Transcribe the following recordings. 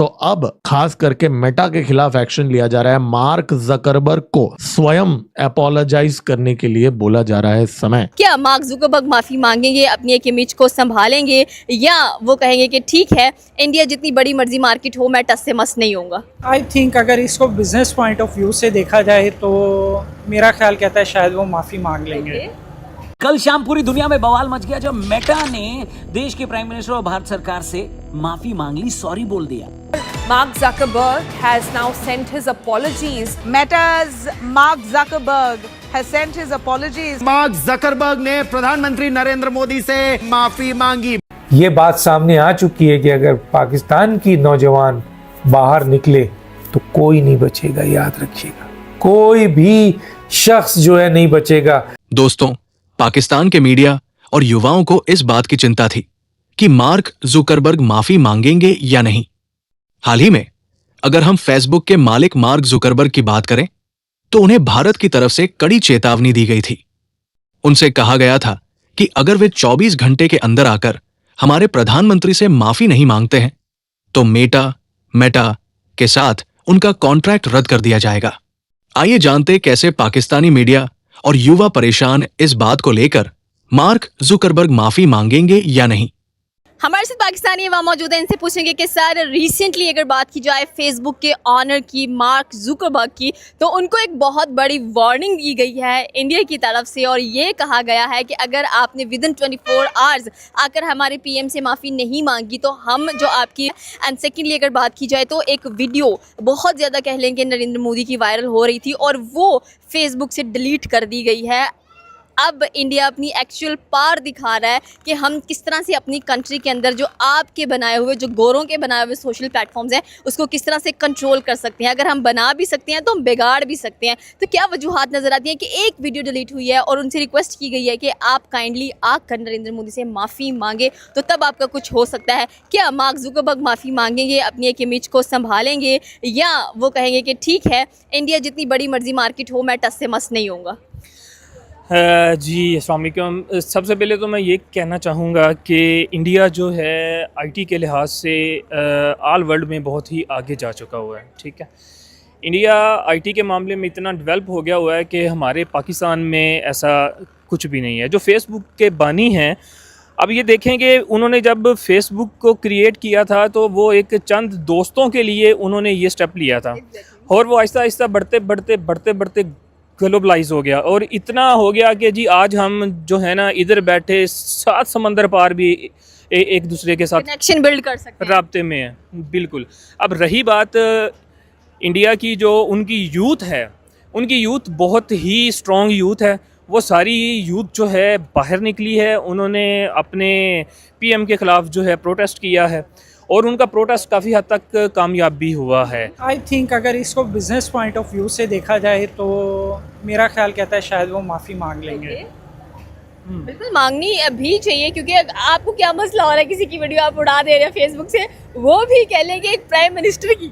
तो अब खास करके मेटा के खिलाफ एक्शन लिया जा रहा है। मार्क जकरबर्ग को स्वयं अपोलोजाइज करने के लिए बोला जा रहा है इस समय। क्या मार्क जुकरबर्ग माफी मांगेंगे, अपनी एक इमेज को संभालेंगे, या वो कहेंगे कि ठीक है इंडिया जितनी बड़ी मर्जी मार्केट हो मैं टस से मस नहीं होऊंगा? आई थिंक अगर इसको बिजनेस पॉइंट ऑफ व्यू से देखा जाए तो मेरा ख्याल कहता है शायद वो माफ़ी मांग लेंगे। कल शाम पूरी दुनिया में बवाल मच गया जब मेटा ने देश के प्राइम मिनिस्टर और भारत सरकार से माफी मांग ली, सॉरी बोल दिया। Mark Zuckerberg has now sent his apologies. Meta's Mark Zuckerberg has sent his apologies. Mark Zuckerberg ने प्रधानमंत्री नरेंद्र मोदी से माफी मांगी। ये बात सामने आ चुकी है कि अगर पाकिस्तान की नौजवान बाहर निकले तो कोई नहीं बचेगा, याद रखिएगा, कोई भी शख्स जो है नहीं बचेगा। दोस्तों, पाकिस्तान के मीडिया और युवाओं को इस बात की चिंता थी कि मार्क जुकरबर्ग माफी मांगेंगे या नहीं। हाल ही में अगर हम फेसबुक के मालिक मार्क जुकरबर्ग की बात करें तो उन्हें भारत की तरफ से कड़ी चेतावनी दी गई थी। उनसे कहा गया था कि अगर वे 24 घंटे के अंदर आकर हमारे प्रधानमंत्री से माफी नहीं मांगते हैं तो मेटा के साथ उनका कॉन्ट्रैक्ट रद्द कर दिया जाएगा। आइए जानते कैसे पाकिस्तानी मीडिया और युवा परेशान इस बात को लेकर मार्क जुकरबर्ग माफी मांगेंगे या नहीं। हमारे साथ पाकिस्तानी युवा मौजूद हैं, इनसे पूछेंगे कि सर रिसेंटली अगर बात की जाए फेसबुक के ऑनर की मार्क जुकरबर्ग की, तो उनको एक बहुत बड़ी वार्निंग दी गई है इंडिया की तरफ से और ये कहा गया है कि अगर आपने विदिन 24 आवर्स आकर हमारे पीएम से माफ़ी नहीं मांगी तो हम जो आपकी। एंड सेकेंडली अगर बात की जाए तो एक वीडियो बहुत ज़्यादा कह लेंगे नरेंद्र मोदी की वायरल हो रही थी और वो फेसबुक से डिलीट कर दी गई है। अब इंडिया अपनी एक्चुअल पावर दिखा रहा है कि हम किस तरह से अपनी कंट्री के अंदर जो आपके बनाए हुए, जो गोरों के बनाए हुए सोशल प्लेटफॉर्म्स हैं उसको किस तरह से कंट्रोल कर सकते हैं। अगर हम बना भी सकते हैं तो हम बिगाड़ भी सकते हैं। तो क्या वजूहत नज़र आती हैं कि एक वीडियो डिलीट हुई है और उनसे रिक्वेस्ट की गई है कि आप काइंडली आकर नरेंद्र मोदी से माफ़ी मांगे तो तब आपका कुछ हो सकता है। क्या मार्क जुकरबर्ग माफ़ी मांगेंगे, अपनी एक इमेज को संभालेंगे, या वो कहेंगे कि ठीक है इंडिया जितनी बड़ी मर्जी मार्केट हो मैं टस से मस नहीं होऊंगा? जी अस्सलाम वालेकुम। सबसे पहले तो मैं ये कहना चाहूँगा कि इंडिया जो है आईटी के लिहाज से ऑल वर्ल्ड में बहुत ही आगे जा चुका हुआ है। ठीक है, इंडिया आईटी के मामले में इतना डेवलप हो गया हुआ है कि हमारे पाकिस्तान में ऐसा कुछ भी नहीं है। जो फेसबुक के बानी हैं, अब ये देखेंगे उन्होंने जब फेसबुक को क्रिएट किया था तो वो एक चंद दोस्तों के लिए उन्होंने ये स्टेप लिया था और वो आहिस्ता आहिस्ता बढ़ते ग्लोबलाइज हो गया और इतना हो गया कि जी आज हम जो है ना इधर बैठे 7 समंदर पार भी एक दूसरे के साथ कनेक्शन बिल्ड कर सकते हैं, राब्ते में है। बिल्कुल। अब रही बात इंडिया की, जो उनकी यूथ है, उनकी यूथ बहुत ही स्ट्रॉन्ग यूथ है। वो सारी यूथ जो है बाहर निकली है, उन्होंने अपने पीएम के ख़िलाफ़ जो है प्रोटेस्ट किया है और उनका प्रोटेस्ट काफ़ी हद तक कामयाब भी हुआ है। आई थिंक अगर इसको बिजनेस पॉइंट ऑफ व्यू से देखा जाए तो मेरा ख्याल कहता है शायद वो माफ़ी मांग लेंगे। बिल्कुल मांगनी भी चाहिए, क्योंकि आपको क्या मसला हो रहा है, किसी की वीडियो आप उड़ा दे रहे हैं फेसबुक से, वो भी कह लेंगे एक प्राइम मिनिस्टर की।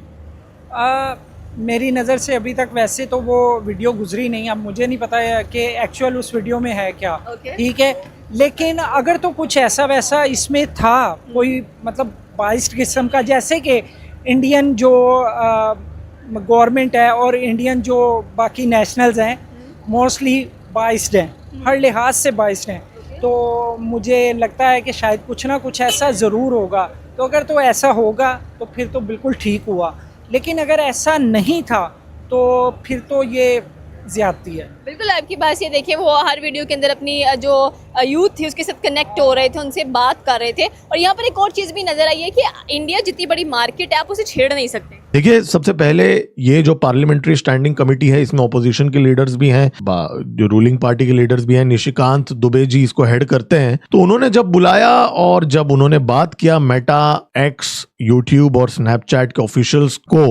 मेरी नज़र से अभी तक वैसे तो वो वीडियो गुजरी नहीं, अब मुझे नहीं पता है कि एक्चुअल उस वीडियो में है क्या। ठीक है, लेकिन अगर तो कुछ ऐसा वैसा इसमें था, कोई मतलब बाइस्ड किस्म का, जैसे कि इंडियन जो गवर्नमेंट है और इंडियन जो बाकी नेशनल्स हैं मोस्टली बाइस्ड हैं, हर लिहाज से बाइस्ड हैं, तो मुझे लगता है कि शायद कुछ ना कुछ ऐसा ज़रूर होगा। तो अगर तो ऐसा होगा तो फिर तो बिल्कुल ठीक हुआ, लेकिन अगर ऐसा नहीं था तो फिर तो ये ज़्यादती है। बिल्कुल आपकी बात ये देखिए, वो हर वीडियो के अंदर अपनी जो यूथ थी उसके साथ कनेक्ट हो रहे थे, उनसे बात कर रहे थे। और यहाँ पर एक और चीज़ भी नज़र आई है कि इंडिया जितनी बड़ी मार्केट है आप उसे छेड़ नहीं सकते। देखिए, सबसे पहले ये जो पार्लियामेंट्री स्टैंडिंग कमेटी है इसमें ऑपोजिशन के लीडर्स भी हैं, जो रूलिंग पार्टी के लीडर्स भी हैं। निशिकांत दुबे जी इसको हेड करते हैं। तो उन्होंने जब बुलाया और जब उन्होंने बात किया मेटा, एक्स, यूट्यूब और स्नैपचैट के ऑफिशियल्स को,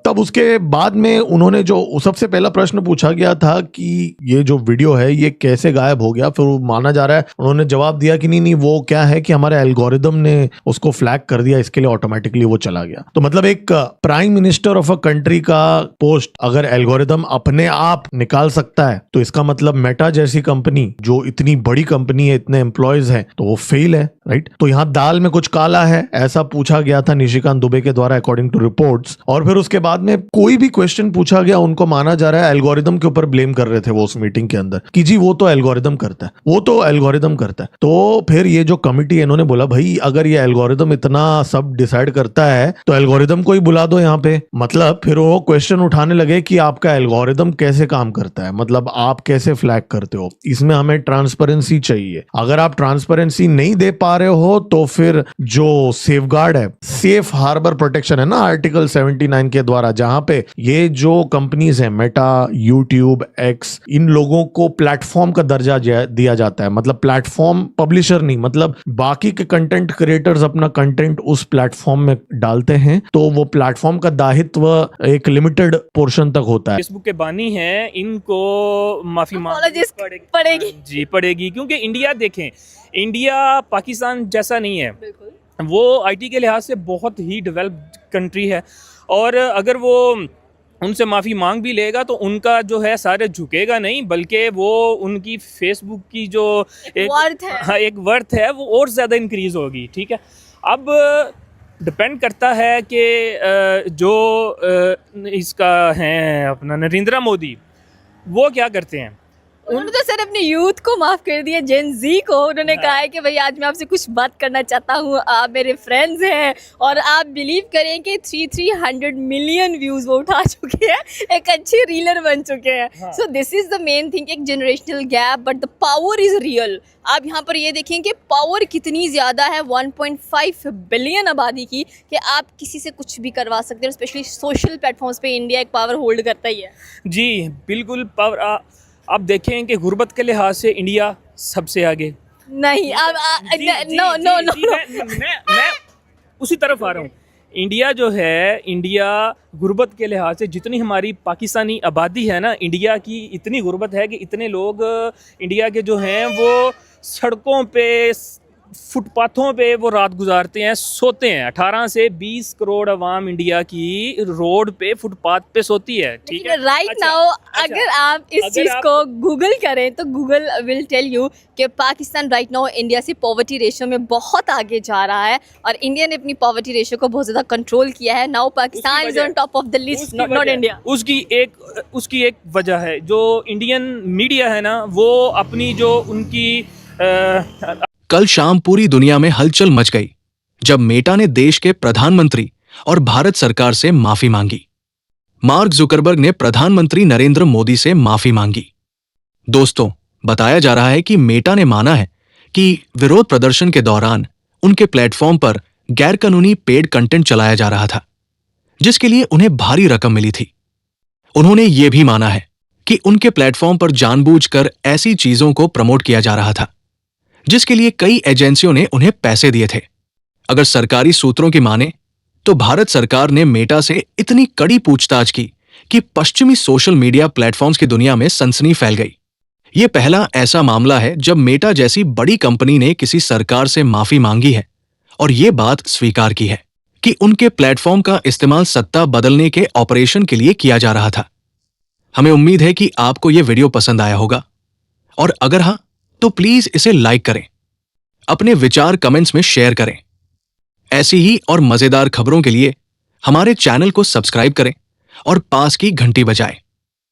तब उसके बाद में उन्होंने जो सबसे पहला प्रश्न पूछा गया था कि ये जो वीडियो है ये कैसे गायब हो गया, फिर वो माना जा रहा है उन्होंने जवाब दिया कि नहीं वो क्या है कि हमारे एल्गोरिदम ने उसको फ्लैग कर दिया, इसके लिए ऑटोमेटिकली वो चला गया। तो मतलब एक prime minister of a country का पोस्ट अगर एल्गोरिदम अपने आप निकाल सकता है तो इसका मतलब मेटा जैसी कंपनी जो इतनी बड़ी कंपनी है, इतने एम्प्लॉयज हैं, तो वो फेल है। राइट। तो यहाँ दाल में कुछ काला है, ऐसा पूछा गया था निशिकांत दुबे के द्वारा अकॉर्डिंग टू रिपोर्ट्स। और फिर उसके बाद में कोई भी क्वेश्चन पूछा गया, उनको माना जा रहा है एल्गोरिदम के ऊपर ब्लेम कर रहे थे वो उस मीटिंग के अंदर कि जी वो तो एल्गोरिदम करता है, वो तो एल्गोरिदम करता है। तो फिर ये जो कमिटी है इन्होंने बोला भाई अगर ये एल्गोरिदम इतना सब डिसाइड करता है तो एल्गोरिदम को ही बुला दो यहाँ पे। मतलब फिर वो क्वेश्चन उठाने लगे कि आपका एल्गोरिदम कैसे काम करता है, मतलब आप कैसे फ्लैग करते हो, इसमें हमें ट्रांसपेरेंसी चाहिए। अगर आप ट्रांसपेरेंसी नहीं दे पा रहे हो तो फिर जो सेफगार्ड है, सेफ हार्बर प्रोटेक्शन है ना आर्टिकल 79 के द्वारा, जहां पे ये जो कंपनीज है मेटा, यूट्यूब, एक्स, इन लोगों को प्लेटफॉर्म का दर्जा दिया जाता है। मतलब प्लेटफॉर्म पब्लिशर नहीं, मतलब बाकी के कंटेंट क्रिएटर्स अपना कंटेंट उस प्लेटफॉर्म में डालते हैं तो वो प्लेटफॉर्म का दायित्व एक लिमिटेड पोर्शन तक होता है। फेसबुक के बानी हैं, इनको माफी Apologies पड़ेगी जी, पड़ेगी। क्योंकि इंडिया देखें, इंडिया पाकिस्तान जैसा नहीं है, वो आईटी के लिहाज से बहुत ही डेवलप्ड कंट्री है। और अगर वो उनसे माफ़ी मांग भी लेगा तो उनका जो है सारे झुकेगा नहीं, बल्कि वो उनकी फेसबुक की जो एक वर्थ है वो और ज़्यादा इंक्रीज़ होगी। ठीक है, अब डिपेंड करता है कि जो इसका है अपना नरेंद्र मोदी, वो क्या करते हैं। उन्होंने तो सर अपने यूथ को माफ कर दिया, जेन जी को। उन्होंने कहा है कि भाई आज मैं आपसे कुछ बात करना चाहता हूँ, आप मेरे फ्रेंड्स हैं। और आप बिलीव करें कि 300 मिलियन व्यूज वो उठा चुके हैं, एक अच्छे रीलर बन चुके हैं। So this is the main thing, एक generational gap, but the power is real. आप यहाँ पर ये देखें कि पावर कितनी ज़्यादा है 1.5 बिलियन आबादी की, कि आप किसी से कुछ भी करवा सकते हैं। स्पेशली सोशल प्लेटफॉर्म्स पे इंडिया एक पावर होल्ड करता ही है। जी बिल्कुल पावर। आप देखें कि गुर्बत के लिहाज से इंडिया सबसे आगे नहीं। मैं उसी तरफ आ रहा हूँ। इंडिया जो है, इंडिया गुर्बत के लिहाज से, जितनी हमारी पाकिस्तानी आबादी है ना, इंडिया की इतनी गुर्बत है कि इतने लोग इंडिया के जो हैं वो सड़कों पे, फुटपाथों पे वो रात गुजारते हैं, सोते हैं। 18 से 20 करोड़ अवाम इंडिया की रोड पे, फुटपाथ पे सोती है। ठीक है, राइट नाउ अगर आप इस चीज को गूगल करें तो गूगल विल टेल यू कि पाकिस्तान राइट नाउ इंडिया से पॉवर्टी रेशियो में बहुत आगे जा रहा है, और इंडिया ने अपनी पॉवर्टी रेशियो को बहुत ज्यादा कंट्रोल किया है। Now Pakistan is on top of the list, not India. उसकी एक वजह है, जो इंडियन मीडिया है ना, वो अपनी जो उनकी कल शाम पूरी दुनिया में हलचल मच गई जब मेटा ने देश के प्रधानमंत्री और भारत सरकार से माफी मांगी। मार्क जुकरबर्ग ने प्रधानमंत्री नरेंद्र मोदी से माफी मांगी। दोस्तों, बताया जा रहा है कि मेटा ने माना है कि विरोध प्रदर्शन के दौरान उनके प्लेटफॉर्म पर गैरकानूनी पेड कंटेंट चलाया जा रहा था, जिसके लिए उन्हें भारी रकम मिली थी। उन्होंने ये भी माना है कि उनके प्लेटफॉर्म पर जानबूझकर ऐसी चीजों को प्रमोट किया जा रहा था जिसके लिए कई एजेंसियों ने उन्हें पैसे दिए थे। अगर सरकारी सूत्रों की माने तो भारत सरकार ने मेटा से इतनी कड़ी पूछताछ की कि पश्चिमी सोशल मीडिया प्लेटफॉर्म्स की दुनिया में सनसनी फैल गई। यह पहला ऐसा मामला है जब मेटा जैसी बड़ी कंपनी ने किसी सरकार से माफी मांगी है और ये बात स्वीकार की है कि उनके प्लेटफॉर्म का इस्तेमाल सत्ता बदलने के ऑपरेशन के लिए किया जा रहा था। हमें उम्मीद है कि आपको यह वीडियो पसंद आया होगा, और अगर हाँ तो प्लीज इसे लाइक करें, अपने विचार कमेंट्स में शेयर करें। ऐसी ही और मजेदार खबरों के लिए हमारे चैनल को सब्सक्राइब करें और पास की घंटी बजाएं।